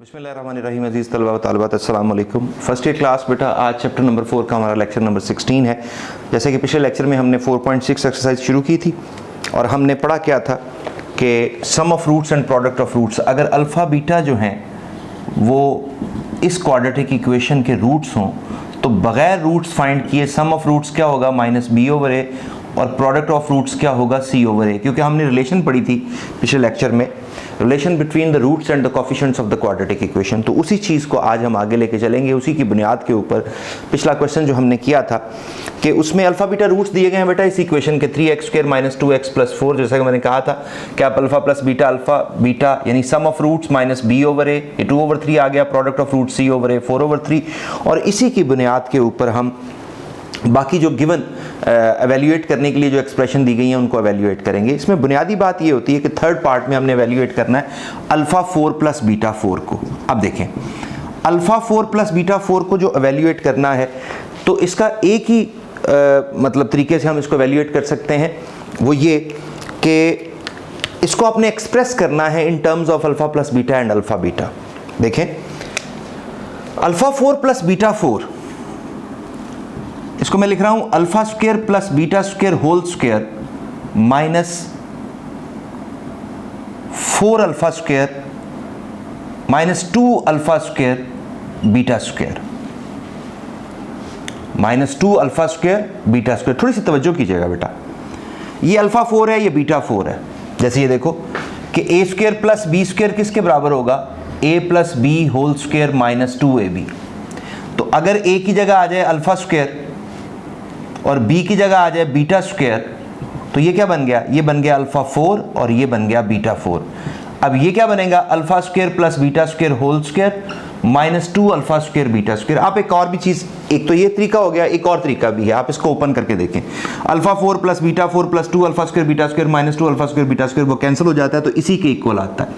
बिस्मिल्लाहिर्रहमानिर्रहीम। अज़ीज़ तलबा व तालिबात, अस्सलाम वालेकुम। फर्स्ट ईयर क्लास बेटा, आज चैप्टर नंबर 4 का हमारा लेक्चर नंबर 16 है। जैसे कि पिछले लेक्चर में हमने 4.6 एक्सरसाइज शुरू की थी और हमने पढ़ा क्या था कि sum of roots and product of roots, अगर अल्फ़ा बीटा जो हैं वो इस क्वाड्रेटिक इक्वेशन के रूट्स हों तो बग़ैर रूट्स फाइंड किए सम ऑफ रूट्स क्या होगा, -b/a, और प्रोडक्ट ऑफ रूट्स क्या होगा, c/a। क्योंकि हमने रिलेशन पढ़ी थी पिछले लेक्चर में, relation between the roots and the coefficients of the quadratic equation. तो उसी चीज़ को आज हम आगे लेके चलेंगे, उसी की बुनियाद के ऊपर। पिछला क्वेश्चन जो हमने किया था कि उसमें अल्फ़ा बीटा रूट्स दिए गए हैं बेटा इस इक्वेशन के, 3x² - 2x + 4। जैसा कि मैंने कहा था कि आप अल्फ़ा बीटा यानी सम ऑफ रूट्स -b/a, ये 2/3 आ गया, प्रोडक्ट ऑफ रूट c/a 4/3। और इसी की बुनियाद के ऊपर हम बाकी जो गिवन एवेल्यूएट करने के लिए जो एक्सप्रेशन दी गई हैं उनको एवेल्यूएट करेंगे। इसमें बुनियादी बात ये होती है कि थर्ड पार्ट में हमने एवेल्यूएट करना है अल्फ़ा 4 + बीटा 4 को। अब देखें, अल्फ़ा 4 + बीटा 4 को जो एवेल्यूएट करना है तो इसका एक ही मतलब तरीके से हम इसको एवेल्यूएट कर सकते हैं, वो ये कि इसको आपने एक्सप्रेस करना है in terms of alpha + beta and alpha beta. देखें, अल्फ़ा 4 + बीटा 4, इसको मैं लिख रहा हूं α² + β² होल स्क्वायर -4α² -2α² β², -2α² β²। थोड़ी सी तवज्जो कीजिएगा बेटा, ये अल्फ़ा 4 है, ये बीटा 4 है। जैसे ये देखो कि a² + b² किसके बराबर होगा, a + b whole square -2ab। तो अगर a की जगह आ जाए α² और b की जगह आ जाए β², तो ये क्या बन गया, ये बन गया अल्फ़ा 4 और ये बन गया बीटा 4। अब ये क्या बनेगा, α² + β² होल स्क्वायर -2α² β²। आप एक और भी चीज़, एक तो ये तरीका हो गया, एक और तरीका भी है, आप इसको ओपन करके देखें। अल्फ़ा 4 + बीटा 4 + 2α² β² -2α² β² वो कैंसिल हो जाता है, तो इसी के इक्वल आता है।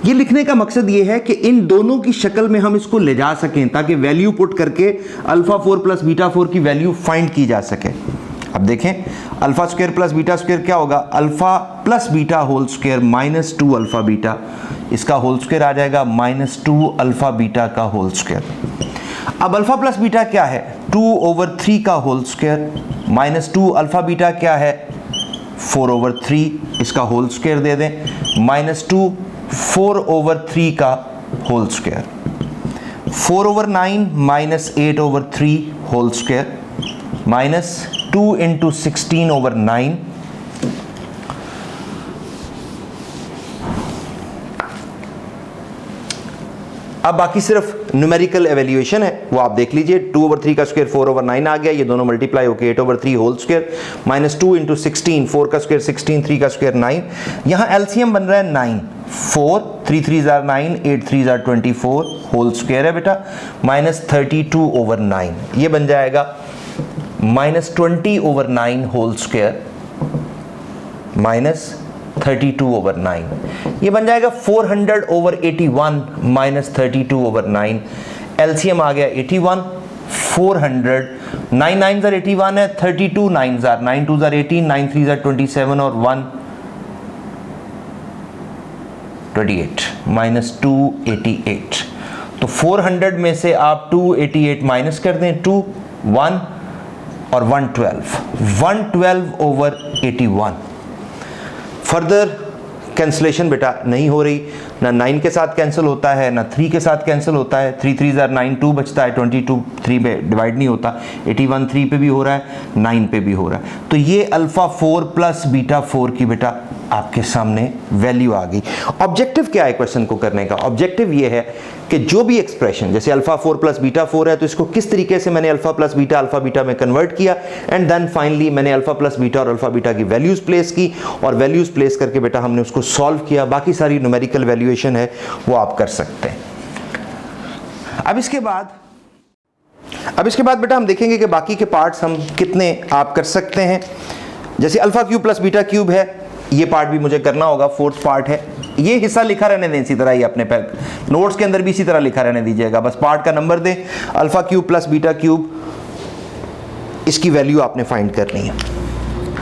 ये लिखने का मकसद ये है कि इन दोनों की शक्ल में हम इसको ले जा सकें ताकि वैल्यू पुट करके अल्फ़ा 4 + बीटा 4 की वैल्यू फाइंड की जा सके। अब देखें, α² + β² क्या होगा, alpha + beta whole square -2α beta, इसका होल स्क्वायर आ जाएगा -2α बीटा का होल स्क्वायर। अब अल्फ़ा + बीटा क्या है, 2/3 का होल स्क्वायर, -2α बीटा क्या है, 4/3, इसका होल स्क्वायर दे दें, -2 4/3 का होल स्क्वायर, 4/9 -8/3 होल स्क्वायर, -2 × 16/9, अब बाकी सिर्फ न्यूमेरिकल एवेल्यूएशन है, वो आप देख लीजिए। 2/3 का स्क्वायर 4/9 आ गया, ये दोनों मल्टीप्लाई होकर 8/3 होल स्क्वायर, -2 × 16, 4 का स्क्वायर 16, 3 का स्क्वायर 9। यहाँ एलसीएम बन रहा है 9, 4, 3 3s are 9, 8 3s are 24 whole square है बेटा, -32/9, ये बन जाएगा -20/9 होल स्क्वायर -32/9, ये बन जाएगा 400/81 -32/9। एलसीएम आ गया 81, 400, 9 9s are 81 है, 32 9s are 9 2s are 18, 9 3s are 27 और 1 28 -288। तो 400 में से आप 288 माइनस कर दें, 2 1 और 112/81। फर्दर कैंसलेशन बेटा नहीं हो रही, ना 9 के साथ कैंसिल होता है, ना 3 के साथ कैंसिल होता है, 3 3s are 9, 2 बचता है, 22 3 पे डिवाइड नहीं होता, 81 3 पे भी हो रहा है, 9 पे भी हो रहा है। तो ये अल्फ़ा 4 + बीटा 4 की बेटा आपके सामने वैल्यू आ गई। ऑब्जेक्टिव क्या है क्वेश्चन को करने का, ऑब्जेक्टिव ये है कि जो भी एक्सप्रेशन, जैसे अल्फ़ा 4 + बीटा 4 है तो इसको किस तरीके से मैंने अल्फ़ा बीटा में कन्वर्ट किया, एंड देन फाइनली मैंने अल्फ़ा + बीटा और अल्फ़ा बीटा की वैल्यूज़ प्लेस की, और वैल्यूज़ प्लेस करके बेटा हमने उसको सॉल्व किया। बाकी सारी न्यूमेरिकल वैल्यूएशन है वो आप कर सकते हैं। अब इसके बाद बेटा हम देखेंगे कि बाकी के पार्ट्स हम कितने आप कर सकते हैं। जैसे α³ + β³ है, ये पार्ट भी मुझे करना होगा, 4th पार्ट है। ये हिस्सा लिखा रहने दें इसी तरह ही, अपने नोट्स के अंदर भी इसी तरह लिखा रहने दीजिएगा, बस पार्ट का नंबर दें, α³ + β³, इसकी वैल्यू आपने फाइंड करनी है।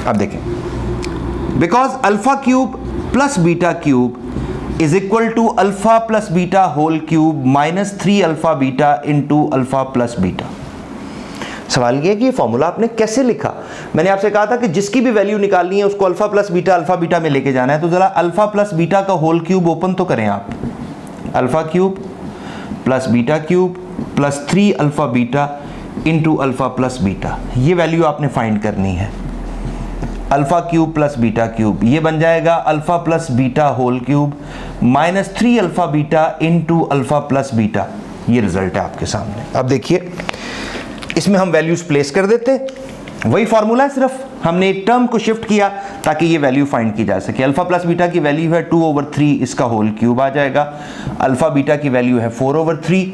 अब देखें, because α³ + β³ is equal to alpha plus beta whole cube minus 3 alpha beta into alpha plus beta. सवाल ये है कि ये फॉर्मूला आपने कैसे लिखा। मैंने आपसे कहा था कि जिसकी भी वैल्यू निकालनी है उसको अल्फा बीटा में लेके जाना है। तो जरा अल्फा प्लस बीटा का होल क्यूब ओपन तो करें आप। Alpha cube plus beta cube plus 3 alpha beta into alpha plus beta, ये वैल्यू आपने फाइंड करनी है। Alpha cube plus beta cube, ये बन जाएगा alpha plus beta whole cube minus 3 alpha beta into alpha plus beta. ये result है आपके सामने। अब देखिए इसमें हम वैल्यूज प्लेस कर देते हैं, वही फॉर्मूला है, सिर्फ हमने एक टर्म को शिफ्ट किया ताकि ये वैल्यू फाइंड की जा सके। अल्फा प्लस बीटा की वैल्यू है 2/3, इसका होल क्यूब आ जाएगा। अल्फा बीटा की वैल्यू है 4/3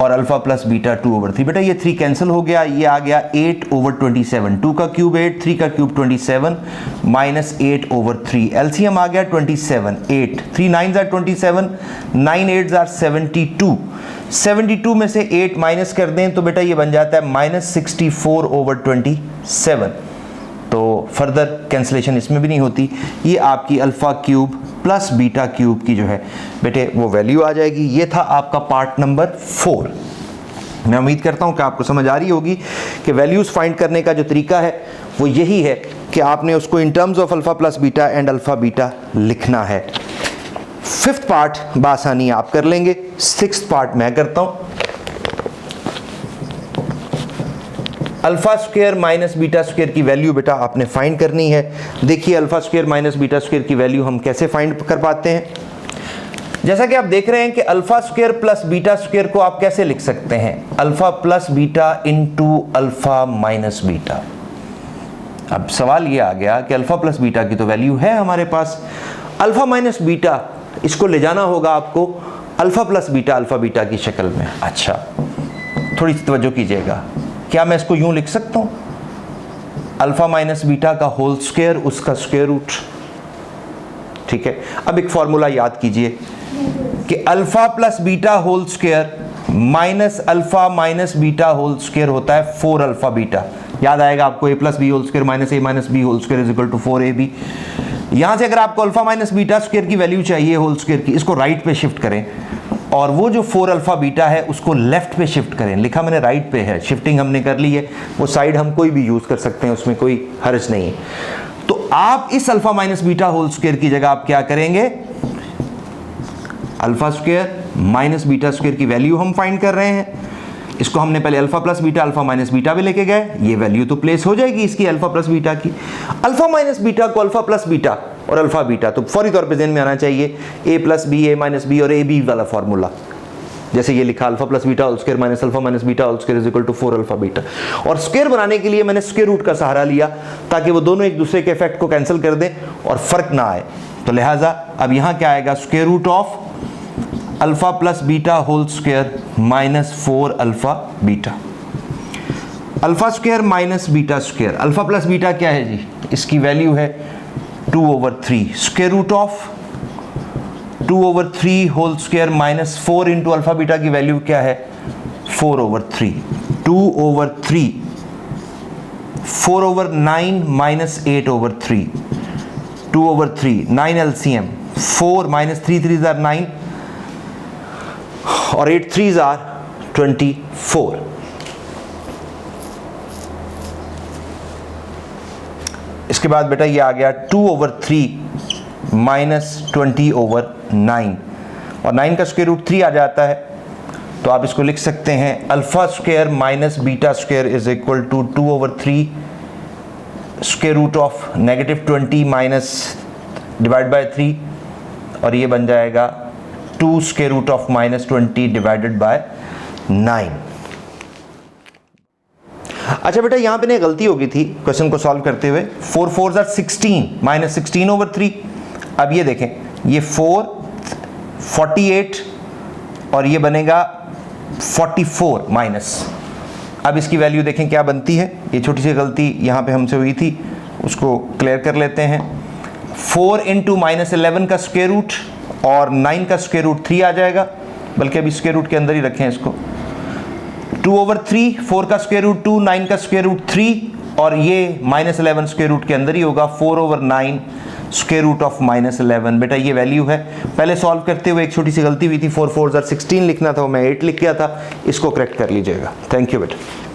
और अल्फा प्लस बीटा 2/3। बेटा ये 3 कैंसिल हो गया, ये आ गया 8/27। 2 का क्यूब 8, 3 का क्यूब 27 माइनस 8/3। एलसीएम आ गया 27, 8, 3 9s are 27, 9 8s are 72। 72 में से 8 माइनस कर दें तो बेटा ये बन जाता है माइनस 64/27। तो फर्दर कैंसिलेशन इसमें भी नहीं होती। ये आपकी alpha cube plus beta cube की जो है बेटे वो वैल्यू आ जाएगी। ये था आपका पार्ट नंबर 4। मैं उम्मीद करता हूँ कि आपको समझ आ रही होगी कि वैल्यूज़ फाइंड करने का जो तरीका है वो यही है कि आपने उसको in terms of alpha plus beta and alpha beta लिखना है। 5th पार्ट बासानी आप कर लेंगे, 6th पार्ट मैं करता हूँ। Alpha square minus beta square की वैल्यू बेटा आपने फाइंड करनी है। देखिए alpha square minus beta square की वैल्यू हम कैसे फाइंड कर पाते हैं। जैसा कि आप देख रहे हैं कि alpha square plus beta square को आप कैसे लिख सकते हैं, alpha plus beta into alpha minus beta. अब सवाल ये आ गया कि अल्फा प्लस बीटा की तो वैल्यू है हमारे पास, अल्फा माइनस बीटा इसको ले जाना होगा आपको अल्फा प्लस बीटा की शक्ल में। अच्छा थोड़ी तवज्जो कीजिएगा, क्या मैं इसको यूं लिख सकता हूं, अल्फा माइनस बीटा का होल स्क्वायर उसका स्क्वायर रूट। ठीक है, अब एक फॉर्मूला याद कीजिए कि alpha plus beta whole square minus alpha minus beta whole square होता है 4 अल्फा बीटा। याद आएगा आपको, a plus B whole square minus a minus B whole square is equal to 4ab। यहां से अगर आपको अल्फा माइनस बीटा स्क्वायर की वैल्यू चाहिए होल स्क्वायर की, इसको राइट पे शिफ्ट करें और वो जो 4 अल्फा बीटा है उसको लेफ्ट पे शिफ्ट करें। लिखा मैंने राइट पे है, शिफ्टिंग हमने कर ली है, वो साइड हम कोई भी यूज कर सकते हैं, उसमें कोई हर्ज नहीं है। तो आप इस alpha minus beta whole square की जगह आप क्या करेंगे, alpha square minus beta square की वैल्यू हम फाइंड कर रहे हैं। इसको हमने पहले alpha plus beta alpha minus beta भी लेके गए, ये वैल्यू तो प्लेस हो जाएगी इसकी अल्फा प्लस बीटा की। अल्फा माइनस बीटा को अल्फा प्लस बीटा और अल्फा बीटा तो फौरी तौर पे ज़हन में आना चाहिए a plus B a minus B और ab वाला फॉर्मूला। जैसे ये लिखा alpha plus beta whole square minus alpha minus beta whole square is equal to 4 alpha beta. और स्क्वायर बनाने के लिए मैंने स्क्वायर रूट का सहारा लिया ताकि वो दोनों एक दूसरे के इफेक्ट को कैंसिल कर दें और फर्क ना आए। तो लिहाजा अब यहाँ क्या आएगा, square root of alpha plus beta whole square minus 4 alpha beta. Alpha square minus beta square, alpha plus beta क्या है जी, इसकी वैल्यू है 2/3। Square root of 2/3 whole square minus 4 into alpha beta की वैल्यू क्या है 4/3। 2/3 4/9 minus 8/3। 2/3 9 LCM 4 minus 3 3s are 9 और 8 3s are 24। इसके बाद बेटा ये आ गया 2/3 माइनस 20/9 और 9 का स्क्वायर रूट 3 आ जाता है। तो आप इसको लिख सकते हैं alpha square minus beta square is equal to 2/3 square root of -20 minus divide by 3 और ये बन जाएगा 2 square root of -20 divided by 9। अच्छा बेटा यहाँ पे ने गलती हो गई थी क्वेश्चन को सॉल्व करते हुए, 4 4s are 16 माइनस 16/3। अब ये देखें ये 4 48 और ये बनेगा 44 माइनस। अब इसकी वैल्यू देखें क्या बनती है, ये छोटी सी गलती यहाँ पे हमसे हुई थी उसको क्लियर कर लेते हैं। 4 इंटू -11 का स्क्वायर रूट और 9 का स्क्वायर रूट 3 आ जाएगा, बल्कि अभी स्क्वायर रूट के अंदर ही रखें इसको। 2/3 4 का स्क्वायर रूट 2 9 का स्क्वायर रूट 3 और ये -11 स्क्वायर रूट के अंदर ही होगा 4/9 स्क्वायर रूट ऑफ -11। बेटा ये वैल्यू है। पहले सॉल्व करते हुए एक छोटी सी गलती हुई थी, 4 4 16 लिखना था, मैं 8 लिख गया था, इसको करेक्ट कर लीजिएगा। थैंक यू बेटा।